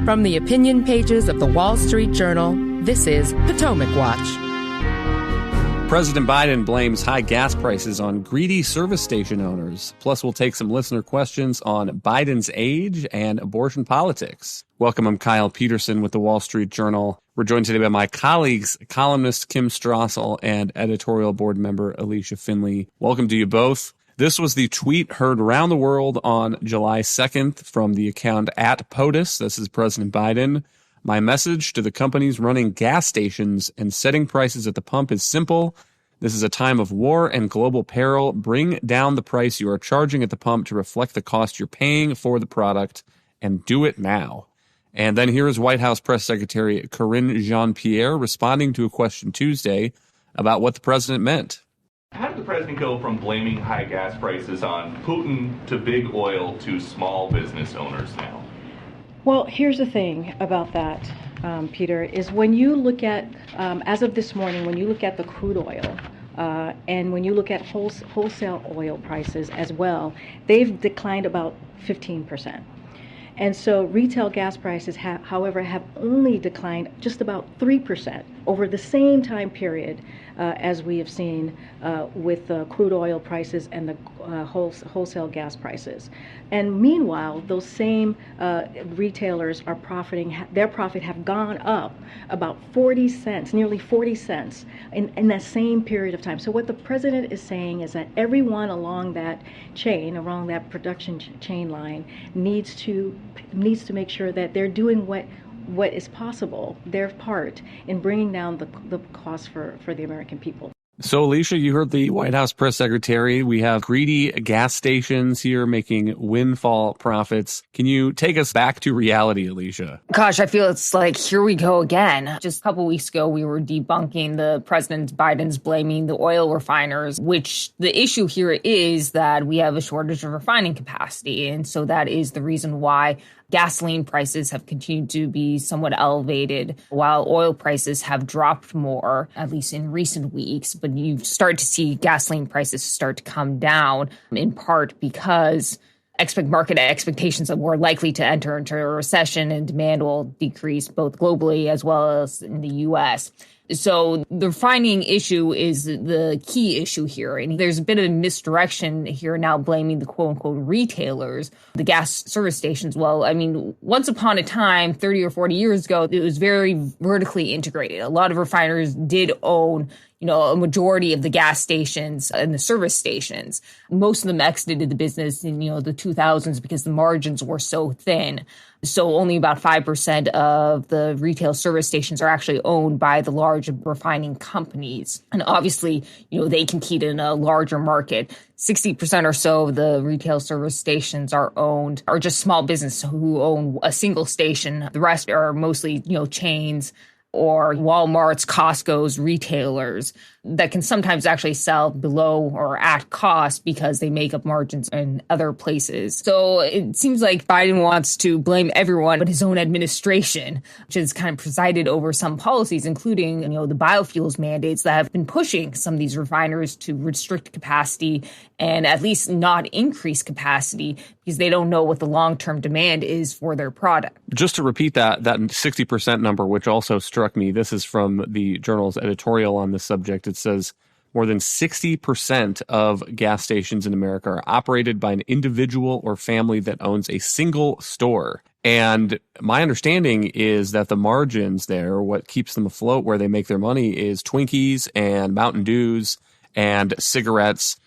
From the opinion pages of the Wall Street Journal, this is Potomac Watch. President Biden blames high gas prices on greedy service station owners. Plus, we'll take some listener questions on Biden's age and abortion politics. Welcome, I'm Kyle Peterson with the Wall Street Journal. We're joined today by my colleagues, columnist Kim Strassel and editorial board member Alicia Finley. Welcome to you both. This was the tweet heard around the world on July 2nd from the account at POTUS. This is President Biden. My message to the companies running gas stations and setting prices at the pump is simple. This is a time of war and global peril. Bring down the price you are charging at the pump to reflect the cost you're paying for the product, and do it now. And then here is White House Press Secretary Karine Jean-Pierre responding to a question Tuesday about what the president meant. How did the president go from blaming high gas prices on Putin to big oil to small business owners now? Well, here's the thing about that, Peter, is when you look at, as of this morning, when you look at the crude oil and when you look at wholesale oil prices as well, they've declined about 15%. And so retail gas prices, however, have only declined just about 3% over the same time period as we have seen with the crude oil prices and the wholesale gas prices. And meanwhile, those same retailers are profiting, their profit have gone up about 40 cents, nearly 40 cents in that same period of time. So what the president is saying is that everyone along that chain, along that production chain line, needs to make sure that they're doing what is possible, their part in bringing down the cost for the American people. So, Alicia, you heard the White House press secretary. We have greedy gas stations here making windfall profits. Can you take us back to reality, Alicia? Gosh, I feel it's like, here we go again. Just a couple weeks ago, we were debunking the President Biden's blaming the oil refiners, which the issue here is that we have a shortage of refining capacity. And so that is the reason why gasoline prices have continued to be somewhat elevated, while oil prices have dropped more, at least in recent weeks. But you start to see gasoline prices start to come down, in part because market expectations that we're likely to enter into a recession and demand will decrease both globally as well as in the U.S. So the refining issue is the key issue here. And there's a bit of misdirection here now blaming the quote unquote retailers, the gas service stations. Well, I mean, once upon a time, 30 or 40 years ago, it was very vertically integrated. A lot of refiners did own a majority of the gas stations and the service stations. Most of them exited the business in, the 2000s because the margins were so thin. So only about 5% of the retail service stations are actually owned by the large refining companies. And obviously, they compete in a larger market. 60% or so of the retail service stations are just small business who own a single station. The rest are mostly, chains or Walmart's, Costco's, retailers that can sometimes actually sell below or at cost because they make up margins in other places. So it seems like Biden wants to blame everyone but his own administration, which has kind of presided over some policies, including, the biofuels mandates that have been pushing some of these refiners to restrict capacity and at least not increase capacity because they don't know what the long-term demand is for their product. Just to repeat that 60% number, which also struck me, this is from the Journal's editorial on this subject. It says more than 60% of gas stations in America are operated by an individual or family that owns a single store. And my understanding is that the margins there, what keeps them afloat, where they make their money, is Twinkies and Mountain Dews and cigarettes.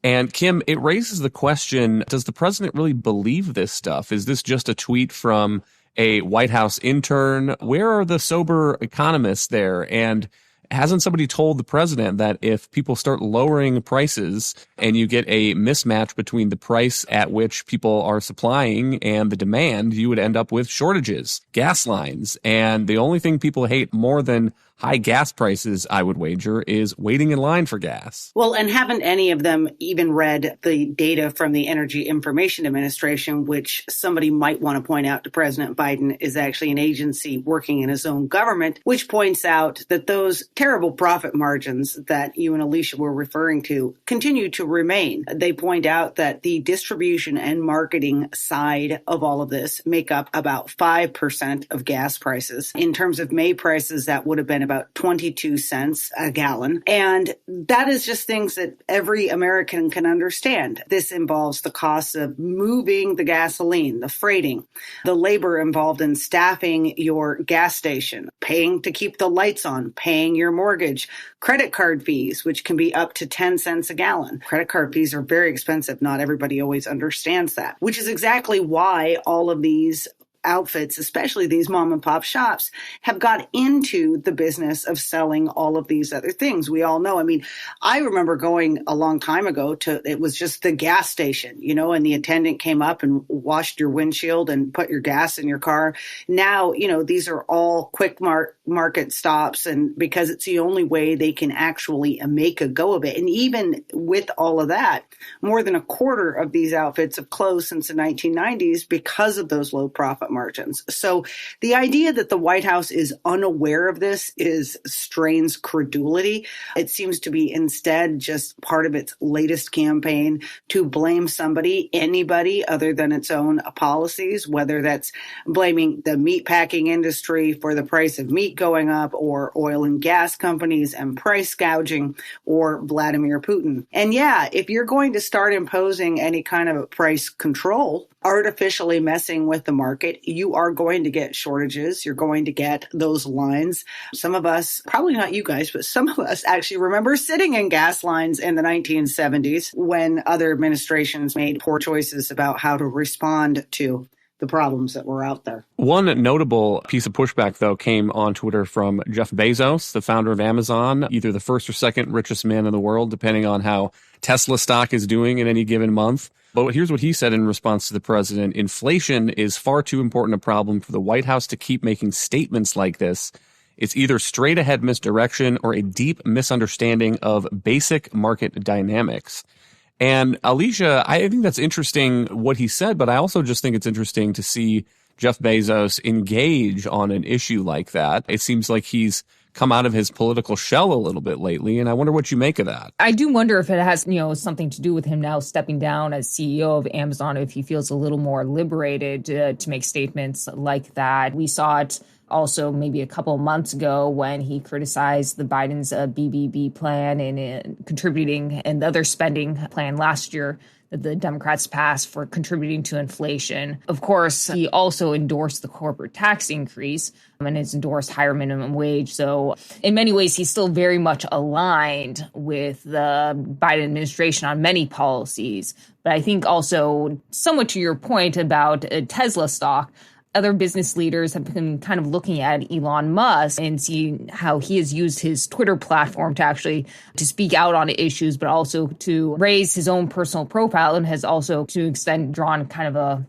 And Kim, it raises the question, does the president really believe this stuff? Is this just a tweet from a White House intern? Where are the sober economists there? And hasn't somebody told the president that if people start lowering prices and you get a mismatch between the price at which people are supplying and the demand, you would end up with shortages, gas lines. And the only thing people hate more than high gas prices, I would wager, is waiting in line for gas. Well, and haven't any of them even read the data from the Energy Information Administration, which somebody might want to point out to President Biden is actually an agency working in his own government, which points out that those terrible profit margins that you and Alicia were referring to continue to remain. They point out that the distribution and marketing side of all of this make up about 5% of gas prices. In terms of May prices, that would have been about 22 cents a gallon. And that is just things that every American can understand. This involves the cost of moving the gasoline, the freighting, the labor involved in staffing your gas station, paying to keep the lights on, paying your mortgage, credit card fees, which can be up to 10 cents a gallon. Credit card fees are very expensive. Not everybody always understands that, which is exactly why all of these outfits, especially these mom and pop shops, have got into the business of selling all of these other things. We all know. I mean, I remember going a long time ago it was just the gas station, and the attendant came up and washed your windshield and put your gas in your car. Now, these are all quick market stops, and because it's the only way they can actually make a go of it. And even with all of that, more than a quarter of these outfits have closed since the 1990s because of those low profit margins. So the idea that the White House is unaware of this strains credulity. It seems to be instead just part of its latest campaign to blame anybody other than its own policies, whether that's blaming the meatpacking industry for the price of meat going up, or oil and gas companies and price gouging, or Vladimir Putin. And yeah, if you're going to start imposing any kind of price control, artificially messing with the market, you are going to get shortages. You're going to get those lines. Some of us, probably not you guys, but some of us actually remember sitting in gas lines in the 1970s when other administrations made poor choices about how to respond to the problems that were out there. One notable piece of pushback, though, came on Twitter from Jeff Bezos, the founder of Amazon, either the first or second richest man in the world, depending on how Tesla stock is doing in any given month. But here's what he said in response to the president. Inflation is far too important a problem for the White House to keep making statements like this. It's either straight ahead misdirection or a deep misunderstanding of basic market dynamics. And Alicia, I think that's interesting what he said, but I also just think it's interesting to see Jeff Bezos engage on an issue like that. It seems like he's come out of his political shell a little bit lately, and I wonder what you make of that. I do wonder if it has, something to do with him now stepping down as CEO of Amazon, if he feels a little more liberated to make statements like that. We saw it also maybe a couple of months ago when he criticized the Biden's BBB plan and contributing, and the other spending plan last year that the Democrats passed for contributing to inflation. Of course, he also endorsed the corporate tax increase and has endorsed higher minimum wage. So in many ways, he's still very much aligned with the Biden administration on many policies. But I think also, somewhat to your point about Tesla stock, other business leaders have been kind of looking at Elon Musk and seeing how he has used his Twitter platform to speak out on issues, but also to raise his own personal profile, and has also to extent drawn kind of a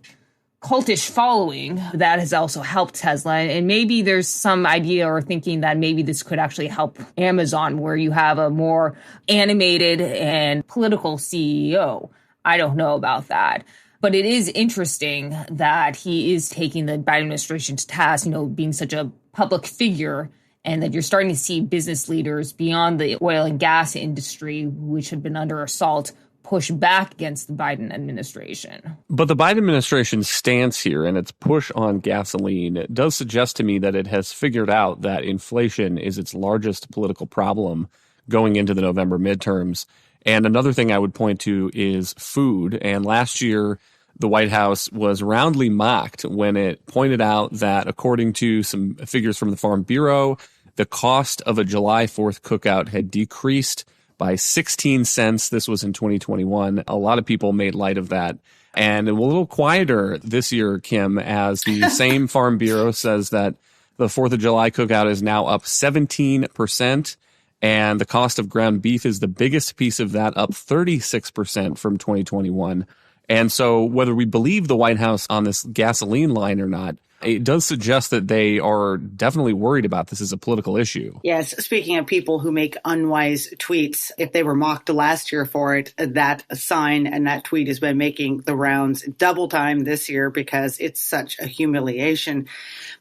cultish following that has also helped Tesla. And maybe there's some idea or thinking that maybe this could actually help Amazon, where you have a more animated and political CEO. I don't know about that. But it is interesting that he is taking the Biden administration to task, being such a public figure, and that you're starting to see business leaders beyond the oil and gas industry, which have been under assault, push back against the Biden administration. But the Biden administration's stance here and its push on gasoline does suggest to me that it has figured out that inflation is its largest political problem going into the November midterms. And another thing I would point to is food. And last year, the White House was roundly mocked when it pointed out that, according to some figures from the Farm Bureau, the cost of a July 4th cookout had decreased by 16 cents. This was in 2021. A lot of people made light of that. And a little quieter this year, Kim, as the same Farm Bureau says that the 4th of July cookout is now up 17%. And the cost of ground beef is the biggest piece of that, up 36% from 2021. And so whether we believe the White House on this gasoline line or not, it does suggest that they are definitely worried about this as a political issue. Yes. Speaking of people who make unwise tweets, if they were mocked last year for it, that sign and that tweet has been making the rounds double time this year because it's such a humiliation.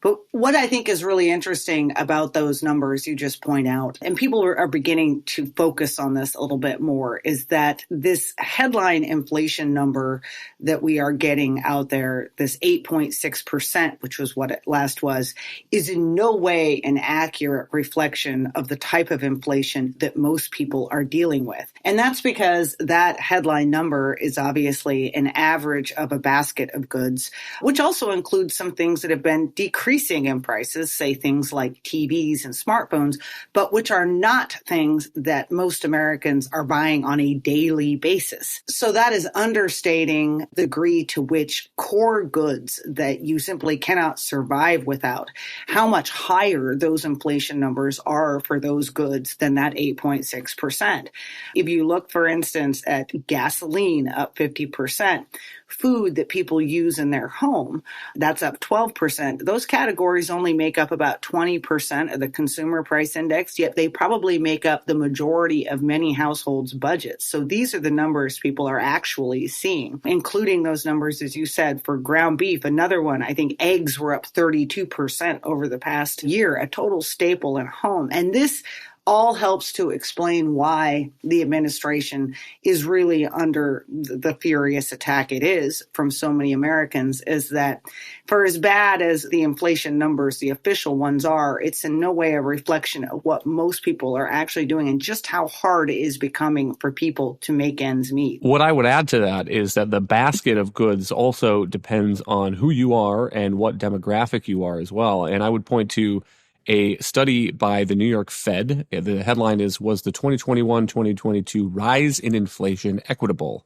But what I think is really interesting about those numbers you just point out, and people are beginning to focus on this a little bit more, is that this headline inflation number that we are getting out there, this 8.6%, which was what it last was, is in no way an accurate reflection of the type of inflation that most people are dealing with. And that's because that headline number is obviously an average of a basket of goods, which also includes some things that have been decreasing in prices, say things like TVs and smartphones, but which are not things that most Americans are buying on a daily basis. So that is understating the degree to which core goods that you simply cannot survive without, how much higher those inflation numbers are for those goods than that 8.6%. If you look, for instance, at gasoline up 50%, food that people use in their home, that's up 12%. Those categories only make up about 20% of the consumer price index, yet they probably make up the majority of many households' budgets. So these are the numbers people are actually seeing, including those numbers, as you said, for ground beef. Another one, I think eggs were up 32% over the past year, a total staple in home. And this all helps to explain why the administration is really under the furious attack it is from so many Americans, is that for as bad as the inflation numbers, the official ones are, it's in no way a reflection of what most people are actually doing and just how hard it is becoming for people to make ends meet. What I would add to that is that the basket of goods also depends on who you are and what demographic you are as well. And I would point to a study by the New York Fed. The headline is, was the 2021-2022 rise in inflation equitable?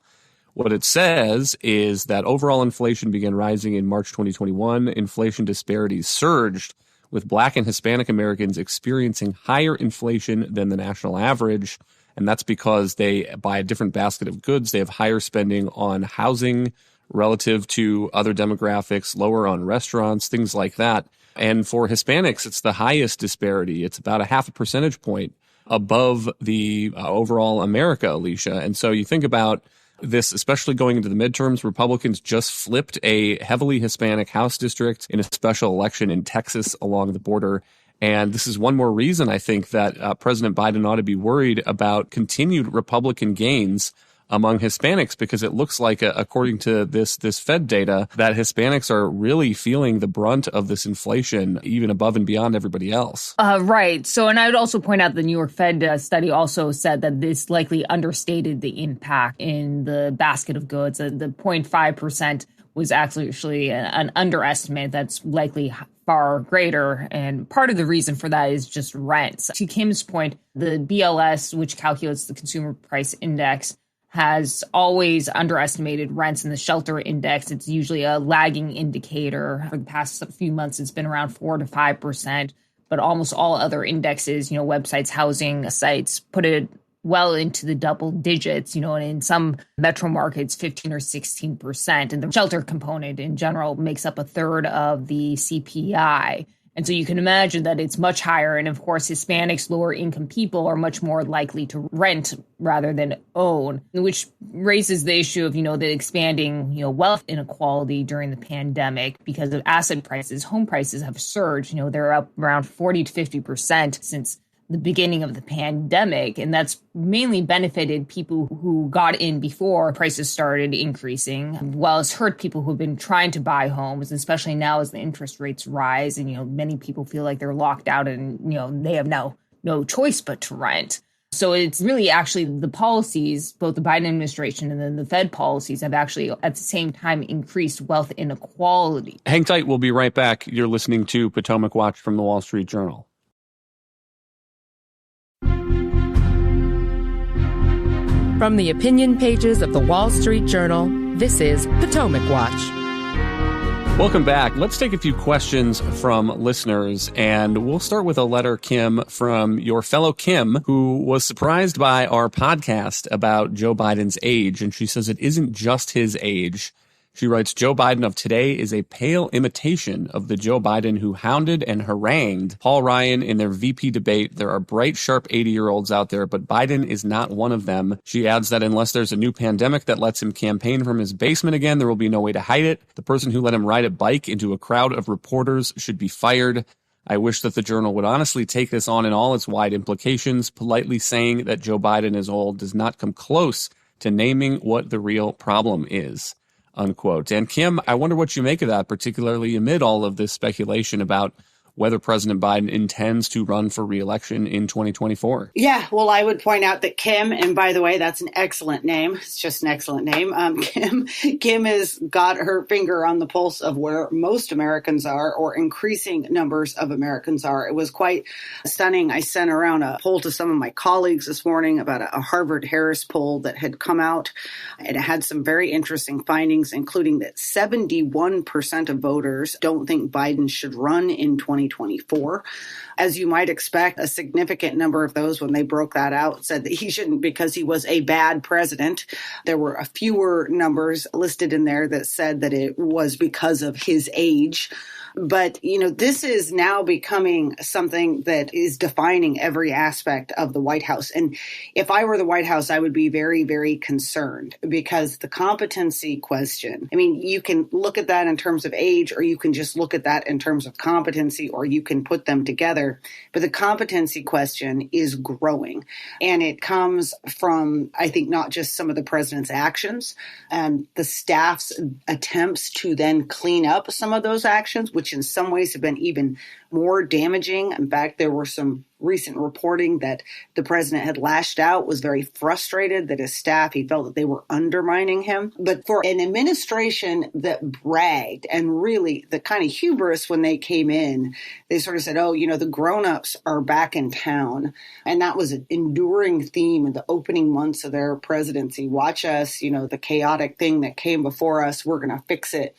What it says is that overall inflation began rising in March 2021. Inflation disparities surged, with Black and Hispanic Americans experiencing higher inflation than the national average. And that's because they buy a different basket of goods. They have higher spending on housing relative to other demographics, lower on restaurants, things like that. And for Hispanics, it's the highest disparity. It's about a 0.5 percentage point above the overall America, Alicia. And so you think about this, especially going into the midterms, Republicans just flipped a heavily Hispanic House district in a special election in Texas along the border. And this is one more reason, I think, that President Biden ought to be worried about continued Republican gains among Hispanics, because it looks like, according to this Fed data, that Hispanics are really feeling the brunt of this inflation, even above and beyond everybody else. Right. So, and I would also point out the New York Fed study also said that this likely understated the impact in the basket of goods. The 0.5% was actually an underestimate that's likely far greater. And part of the reason for that is just rents. To Kim's point, the BLS, which calculates the consumer price index, has always underestimated rents in the shelter index. It's usually a lagging indicator. For the past few months, it's been around 4 to 5%, but almost all other indexes, websites, housing sites, put it well into the double digits, and in some metro markets, 15 or 16%. And the shelter component in general makes up a third of the CPI. And so you can imagine that it's much higher. And of course, Hispanics, lower income people are much more likely to rent rather than own, which raises the issue of, the expanding, wealth inequality during the pandemic because of asset prices. Home prices have surged. They're up around 40 to 50% since the beginning of the pandemic. And that's mainly benefited people who got in before prices started increasing, while it's hurt people who've been trying to buy homes, especially now as the interest rates rise. And, many people feel like they're locked out and, they have now no choice but to rent. So it's really actually the policies, both the Biden administration and then the Fed policies, have actually at the same time increased wealth inequality. Hang tight. We'll be right back. You're listening to Potomac Watch from the Wall Street Journal. From the opinion pages of the Wall Street Journal, this is Potomac Watch. Welcome back. Let's take a few questions from listeners, and we'll start with a letter, Kim, from your fellow Kim, who was surprised by our podcast about Joe Biden's age, and she says it isn't just his age. She writes, Joe Biden of today is a pale imitation of the Joe Biden who hounded and harangued Paul Ryan in their VP debate. There are bright, sharp 80-year-olds out there, but Biden is not one of them. She adds that unless there's a new pandemic that lets him campaign from his basement again, there will be no way to hide it. The person who let him ride a bike into a crowd of reporters should be fired. I wish that the Journal would honestly take this on in all its wide implications. Politely saying that Joe Biden is old does not come close to naming what the real problem is. Unquote. And Kim, I wonder what you make of that, particularly amid all of this speculation about whether President Biden intends to run for re-election in 2024. Yeah, well, I would point out that Kim, and by the way, that's an excellent name. It's just an excellent name. Kim has got her finger on the pulse of where most Americans are, or increasing numbers of Americans are. It was quite stunning. I sent around a poll to some of my colleagues this morning about a Harvard-Harris poll that had come out, and it had some very interesting findings, including that 71% of voters don't think Biden should run in 2024. As you might expect, a significant number of those, when they broke that out, said that he shouldn't because he was a bad president. There were a fewer numbers listed in there that said that it was because of his age. But, this is now becoming something that is defining every aspect of the White House. And if I were the White House, I would be very, very concerned, because the competency question, you can look at that in terms of age, or you can just look at that in terms of competency, or you can put them together. But the competency question is growing. And it comes from, I think, not just some of the president's actions, the staff's attempts to then clean up some of those actions, which in some ways have been even more damaging. In fact, there were some recent reporting that the president had lashed out, was very frustrated that his staff, he felt that they were undermining him. But for an administration that bragged, and really the kind of hubris when they came in, they sort of said, the grown-ups are back in town. And that was an enduring theme in the opening months of their presidency. Watch us, the chaotic thing that came before us, we're going to fix it.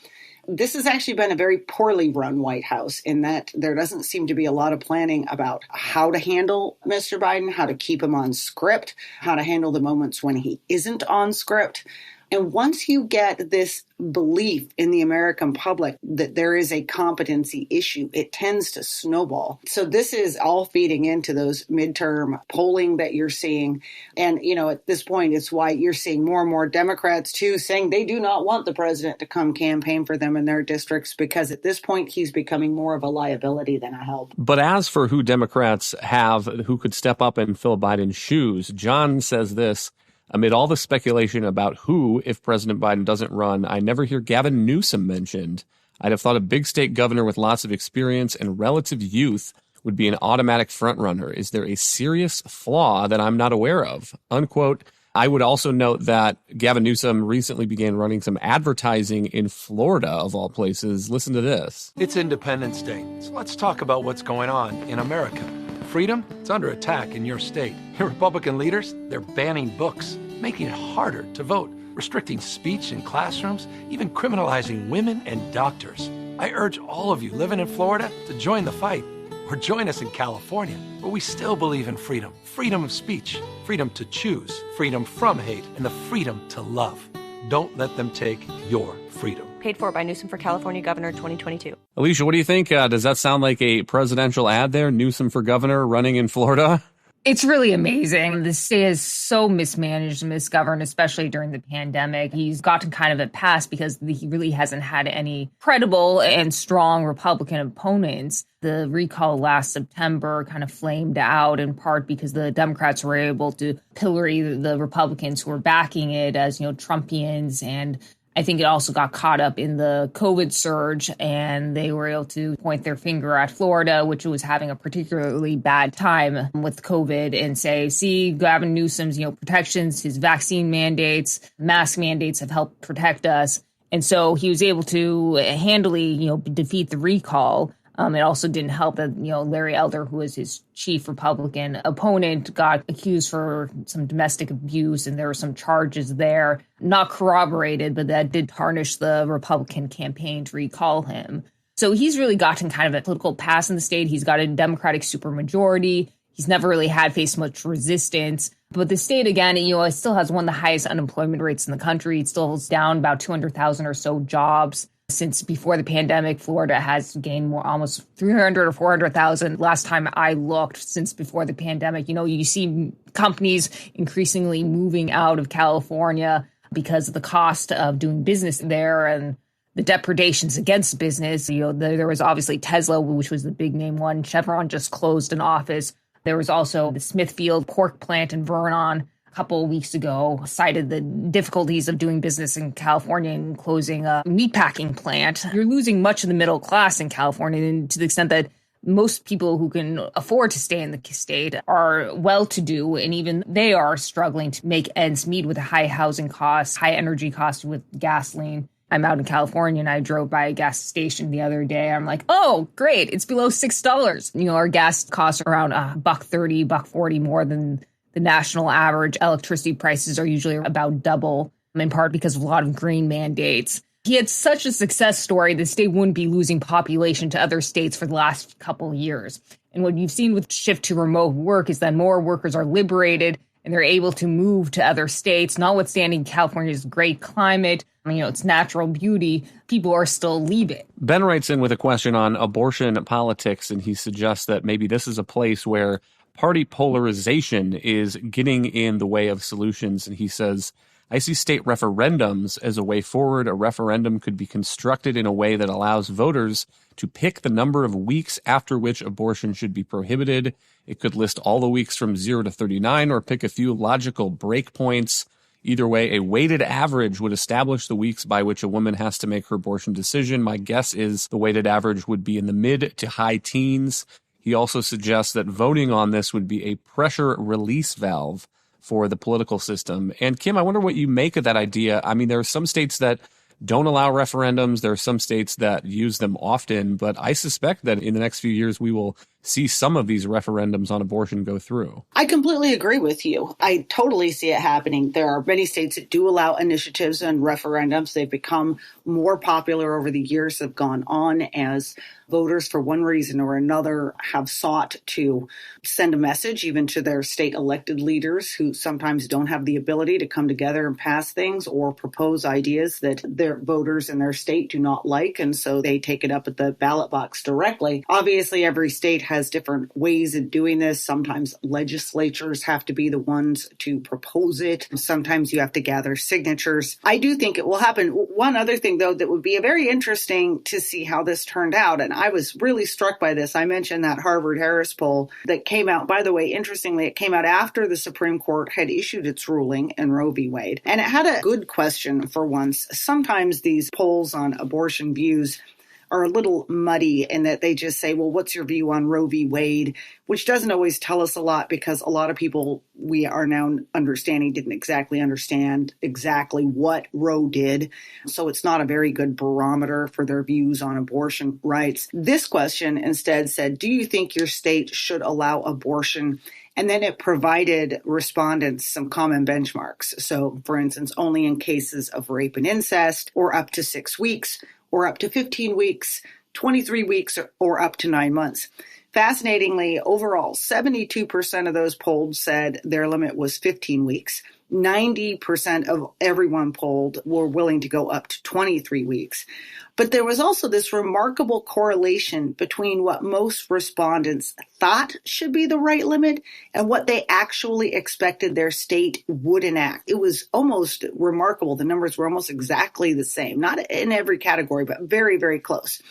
This has actually been a very poorly run White House, in that there doesn't seem to be a lot of planning about how to handle Mr. Biden, how to keep him on script, how to handle the moments when he isn't on script. And once you get this belief in the American public that there is a competency issue, it tends to snowball. So this is all feeding into those midterm polling that you're seeing. And, at this point, it's why you're seeing more and more Democrats, too, saying they do not want the president to come campaign for them in their districts, because at this point, he's becoming more of a liability than a help. But as for who Democrats have who could step up and fill Biden's shoes, John says this: amid all the speculation about who, if President Biden doesn't run, I never hear Gavin Newsom mentioned. I'd have thought a big state governor with lots of experience and relative youth would be an automatic frontrunner. Is there a serious flaw that I'm not aware of? Unquote. I would also note that Gavin Newsom recently began running some advertising in Florida, of all places. Listen to this. It's Independence Day, so let's talk about what's going on in America. Freedom, it's under attack in your state. Your Republican leaders, they're banning books, making it harder to vote, restricting speech in classrooms, even criminalizing women and doctors. I urge all of you living in Florida to join the fight, or join us in California, where we still believe in freedom. Freedom of speech, freedom to choose, freedom from hate, and the freedom to love. Don't let them take your freedom. Paid for by Newsom for California Governor 2022. Alicia, what do you think? Does that sound like a presidential ad there? Newsom for governor running in Florida? It's really amazing. The state is so mismanaged and misgoverned, especially during the pandemic. He's gotten kind of a pass because he really hasn't had any credible and strong Republican opponents. The recall last September kind of flamed out, in part because the Democrats were able to pillory the Republicans who were backing it as, Trumpians. And I think it also got caught up in the COVID surge, and they were able to point their finger at Florida, which was having a particularly bad time with COVID, and say, see, Gavin Newsom's, protections, his vaccine mandates, mask mandates have helped protect us. And so he was able to handily, defeat the recall. It also didn't help that, Larry Elder, who was his chief Republican opponent, got accused for some domestic abuse, and there were some charges there, not corroborated, but that did tarnish the Republican campaign to recall him. So he's really gotten kind of a political pass in the state. He's got a Democratic supermajority. He's never really faced much resistance. But the state, again, it still has one of the highest unemployment rates in the country. It still is down about 200,000 or so jobs. Since before the pandemic, Florida has gained almost 300 or 400,000 last time I looked since before the pandemic. You see companies increasingly moving out of California because of the cost of doing business there and the depredations against business. There was obviously Tesla, which was the big name one. Chevron just closed an office. There was also the Smithfield pork plant in Vernon a couple of weeks ago, cited the difficulties of doing business in California and closing a meatpacking plant. You're losing much of the middle class in California, and to the extent that most people who can afford to stay in the state are well-to-do, and even they are struggling to make ends meet with high housing costs, high energy costs with gasoline. I'm out in California and I drove by a gas station the other day. I'm like, oh, great. It's below $6. Our gas costs are around $1.30, $1.40 more than the national average. Electricity prices are usually about double, in part because of a lot of green mandates. He had such a success story, the state wouldn't be losing population to other states for the last couple of years. And what you've seen with shift to remote work is that more workers are liberated and they're able to move to other states, notwithstanding California's great climate, its natural beauty, people are still leaving. Ben writes in with a question on abortion politics, and he suggests that maybe this is a place where party polarization is getting in the way of solutions. And he says, I see state referendums as a way forward. A referendum could be constructed in a way that allows voters to pick the number of weeks after which abortion should be prohibited. It could list all the weeks from 0 to 39 or pick a few logical breakpoints. Either way, a weighted average would establish the weeks by which a woman has to make her abortion decision. My guess is the weighted average would be in the mid to high teens. He also suggests that voting on this would be a pressure release valve for the political system. And Kim, I wonder what you make of that idea. There are some states that don't allow referendums. There are some states that use them often, but I suspect that in the next few years, we will see some of these referendums on abortion go through. I completely agree with you. I totally see it happening. There are many states that do allow initiatives and referendums. They've become more popular over the years that have gone on as voters, for one reason or another, have sought to send a message even to their state elected leaders who sometimes don't have the ability to come together and pass things or propose ideas that their voters in their state do not like. And so they take it up at the ballot box directly. Obviously, every state has different ways of doing this. Sometimes legislatures have to be the ones to propose it. Sometimes you have to gather signatures. I do think it will happen. One other thing, though, that would be very interesting to see how this turned out, and I was really struck by this. I mentioned that Harvard-Harris poll that came out. By the way, interestingly, it came out after the Supreme Court had issued its ruling in Roe v. Wade. And it had a good question for once. Sometimes these polls on abortion views are a little muddy in that they just say, well, what's your view on Roe v. Wade? Which doesn't always tell us a lot because a lot of people we are now understanding didn't exactly understand exactly what Roe did. So it's not a very good barometer for their views on abortion rights. This question instead said, do you think your state should allow abortion? And then it provided respondents some common benchmarks. So, for instance, only in cases of rape and incest, or up to 6 weeks, or up to 15 weeks, 23 weeks, or up to 9 months. Fascinatingly, overall, 72% of those polled said their limit was 15 weeks. 90% of everyone polled were willing to go up to 23 weeks. But there was also this remarkable correlation between what most respondents thought should be the right limit and what they actually expected their state would enact. It was almost remarkable. The numbers were almost exactly the same, not in every category, but very, very close.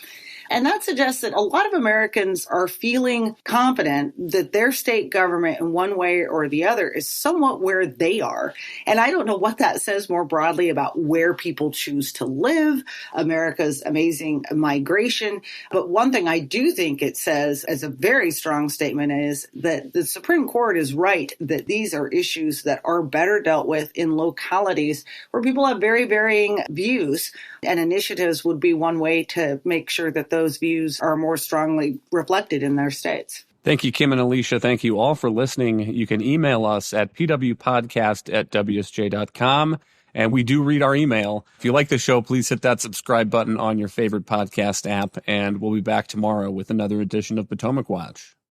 And that suggests that a lot of Americans are feeling confident that their state government in one way or the other is somewhat where they are. And I don't know what that says more broadly about where people choose to live, America's amazing migration. But one thing I do think it says as a very strong statement is that the Supreme Court is right that these are issues that are better dealt with in localities where people have very varying views. And initiatives would be one way to make sure that those views are more strongly reflected in their states. Thank you, Kim and Alicia. Thank you all for listening. You can email us at pwpodcast@wsj.com. And we do read our email. If you like the show, please hit that subscribe button on your favorite podcast app. And we'll be back tomorrow with another edition of Potomac Watch.